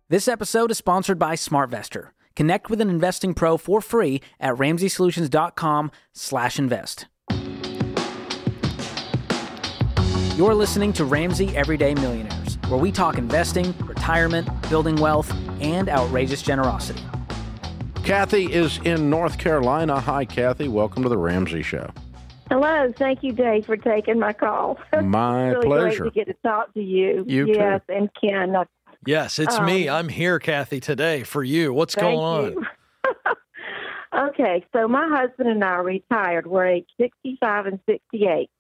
This episode is sponsored by SmartVestor. Connect with an investing pro for free at RamseySolutions.com/invest. You're listening to Ramsey Everyday Millionaires, where we talk investing, retirement, building wealth, and outrageous generosity. Kathy is in North Carolina. Hi, Kathy. Welcome to the Ramsey Show. Hello. Thank you, Dave, for taking my call. My really pleasure. Great to get to talk to you. You yes, too. And Ken. Yes, it's me. I'm here, Kathy, today for you. What's going on? Okay, so my husband and I are retired. We're age 65 and 68.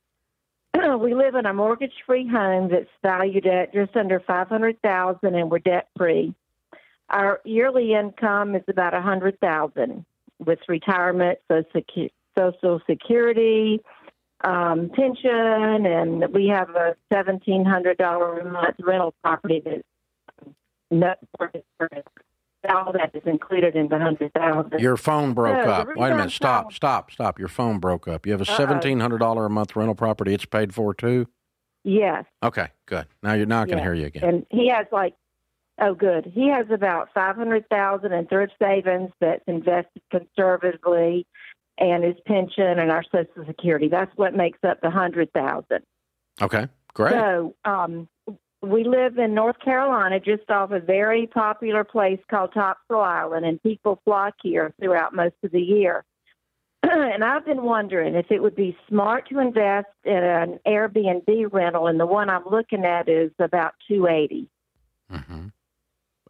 We live in a mortgage-free home that's valued at just under $500,000, and we're debt-free. Our yearly income is about $100,000 with retirement, Social Security, pension, and we have a $1,700 a month rental property that's all that is included in the $100,000. Your phone broke up. Wait a minute. Stop. Your phone broke up. You have a $1,700 a month rental property. It's paid for too? Yes. Okay, good. Now I can hear you again. And he has good. He has about $500,000 in thrift savings that's invested conservatively, and his pension and our Social Security. That's what makes up the $100,000. Okay, great. So, we live in North Carolina, just off a very popular place called Topsail Island, and people flock here throughout most of the year. And I've been wondering if it would be smart to invest in an AirBNB rental, and the one I'm looking at is about $280. Mm-hmm.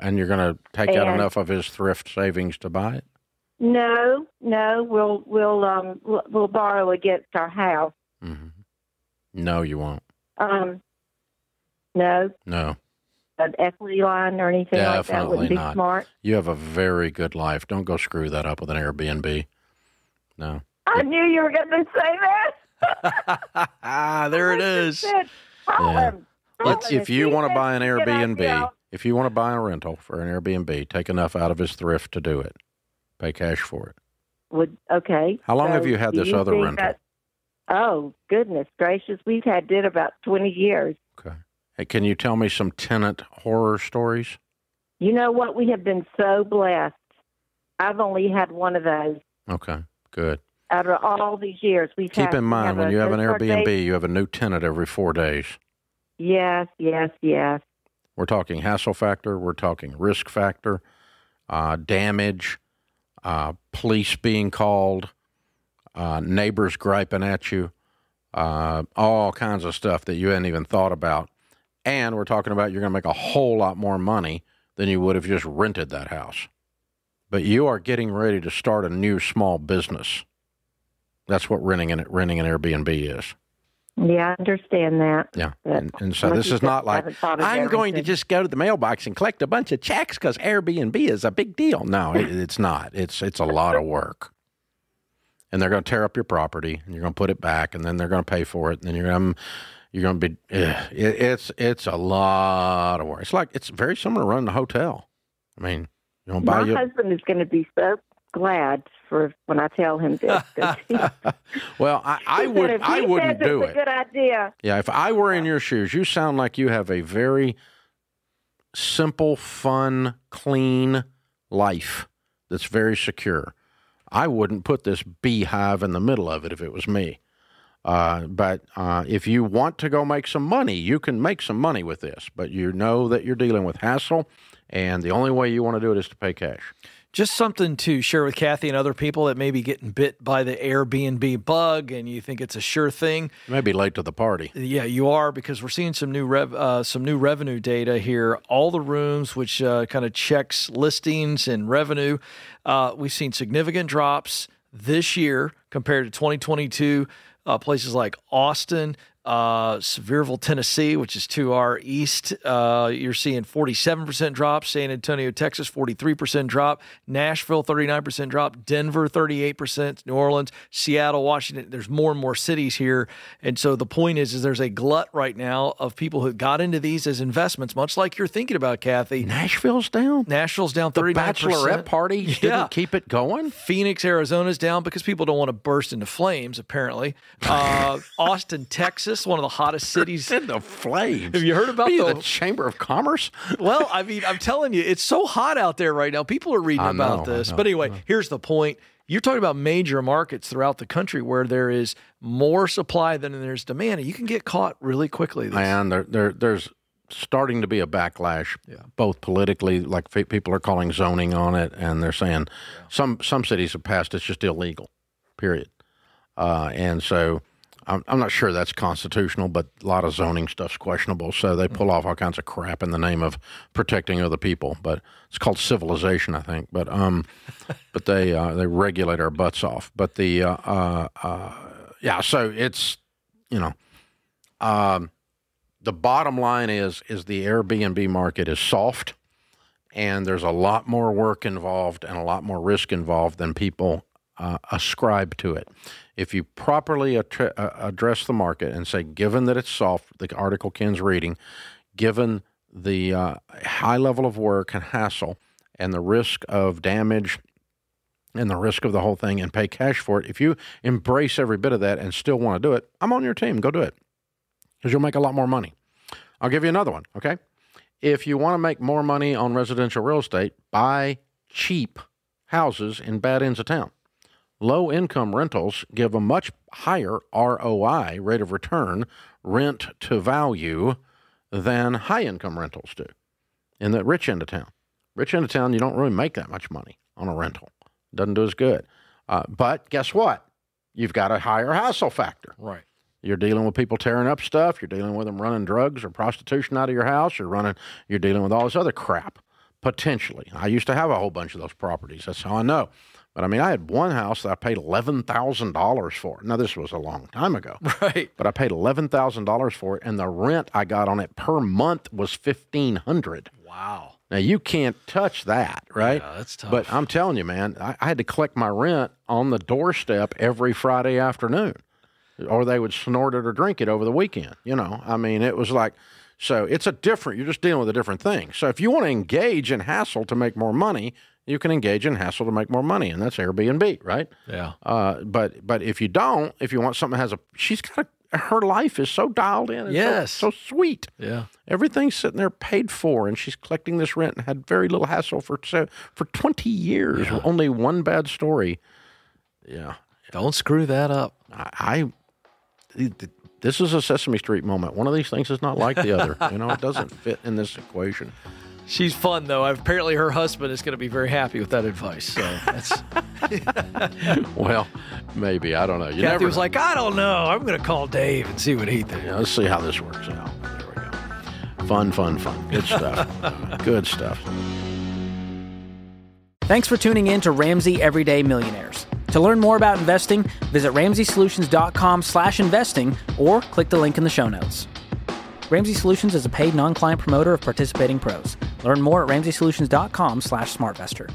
And you're going to take out enough of his thrift savings to buy it? No, we'll borrow against our house. Mm-hmm. No, you won't. No. An equity line or anything like that wouldn't be smart. You have a very good life. Don't go screw that up with an Airbnb. No. I knew you were going to say that. There it is. If you want to buy an Airbnb, if you want to buy a rental for an Airbnb, take enough out of his thrift to do it. Pay cash for it. Okay. How long have you had this other rental? Oh, goodness gracious. We've had it about 20 years. Okay. Hey, can you tell me some tenant horror stories? You know what? We have been so blessed. I've only had one of those. Okay, good. Out of all these years, Keep in mind, when you have an Airbnb, you have a new tenant every 4 days. Yes. We're talking hassle factor. We're talking risk factor, damage, police being called, neighbors griping at you, all kinds of stuff that you hadn't even thought about. And we're talking about you're going to make a whole lot more money than you would have just rented that house. But you are getting ready to start a new small business. That's what renting an Airbnb is. Yeah, I understand that. Yeah, and so this is not like, I'm going to just go to the mailbox and collect a bunch of checks because Airbnb is a big deal. No, it's not. It's a lot of work. And they're going to tear up your property, and you're going to put it back, and then they're going to pay for it, and then you're going to be, it's a lot of work. It's very similar to running a hotel. I mean, my husband is going to be so glad for when I tell him this. Well, I wouldn't do it. It's a good idea. Yeah, if I were in your shoes, you sound like you have a very simple, fun, clean life that's very secure. I wouldn't put this beehive in the middle of it if it was me. But if you want to go make some money, you can make some money with this. But you know that you're dealing with hassle, and the only way you want to do it is to pay cash. Just something to share with Kathy and other people that may be getting bit by the Airbnb bug, and you think it's a sure thing. You may be late to the party. Yeah, you are, because we're seeing some new revenue data here. All the rooms, which kind of checks listings and revenue, we've seen significant drops this year compared to 2022. Places like Austin, Sevierville, Tennessee, which is to our east, you're seeing 47% drop. San Antonio, Texas, 43% drop. Nashville, 39% drop. Denver, 38%. New Orleans, Seattle, Washington. There's more and more cities here. And so the point is there's a glut right now of people who got into these as investments, much like you're thinking about, Kathy. Nashville's down? Nashville's down 39%. The bachelorette party didn't keep it going? Phoenix, Arizona's down because people don't want to burst into flames, apparently. Austin, Texas, Texas, one of the hottest cities in the flames. Have you heard about the Chamber of Commerce? Well, I mean, I'm telling you, it's so hot out there right now. People are reading about this. But anyway, here's the point. You're talking about major markets throughout the country where there is more supply than there's demand, and you can get caught really quickly. And there's starting to be a backlash, both politically, like people are calling zoning on it, and they're saying some cities have passed it's just illegal, period. And so I'm not sure that's constitutional, but a lot of zoning stuff's questionable. So they pull off all kinds of crap in the name of protecting other people. But it's called civilization, I think. But they regulate our butts off. But so it's the bottom line is the Airbnb market is soft, and there's a lot more work involved and a lot more risk involved than people ascribe to it. If you properly address the market and say, given that it's soft, the article Ken's reading, given the high level of work and hassle and the risk of damage and the risk of the whole thing, and pay cash for it, if you embrace every bit of that and still want to do it, I'm on your team. Go do it, because you'll make a lot more money. I'll give you another one, okay? If you want to make more money on residential real estate, buy cheap houses in bad ends of town. Low-income rentals give a much higher ROI, rate of return, rent to value, than high-income rentals do in the rich end of town. Rich end of town, you don't really make that much money on a rental. It doesn't do as good. But guess what? You've got a higher hassle factor. Right. You're dealing with people tearing up stuff. You're dealing with them running drugs or prostitution out of your house. You're dealing with all this other crap, potentially. I used to have a whole bunch of those properties. That's how I know. But, I mean, I had one house that I paid $11,000 for. Now, this was a long time ago. Right. But I paid $11,000 for it, and the rent I got on it per month was $1,500. Wow. Now, you can't touch that, right? Yeah, that's tough. But I'm telling you, man, I had to collect my rent on the doorstep every Friday afternoon, or they would snort it or drink it over the weekend. I mean, it was like, so it's you're just dealing with a different thing. So if you want to engage in hassle to make more money, you can engage in hassle to make more money, and that's Airbnb, right? Yeah. But if you don't, if you want something that she's got her life is so dialed in. Yes. So sweet. Yeah. Everything's sitting there paid for, and she's collecting this rent and had very little hassle for 20 years. Yeah. Only one bad story. Yeah. Don't screw that up. This is a Sesame Street moment. One of these things is not like the other. It doesn't fit in this equation. She's fun, though. Apparently her husband is going to be very happy with that advice. So that's... Well, maybe. I don't know. Kathy was like, I don't know. I'm going to call Dave and see what he thinks. Yeah, let's see how this works out. There we go. Fun. Good stuff. Good stuff. Thanks for tuning in to Ramsey Everyday Millionaires. To learn more about investing, visit RamseySolutions.com/investing or click the link in the show notes. Ramsey Solutions is a paid non-client promoter of participating pros. Learn more at RamseySolutions.com/SmartVestor.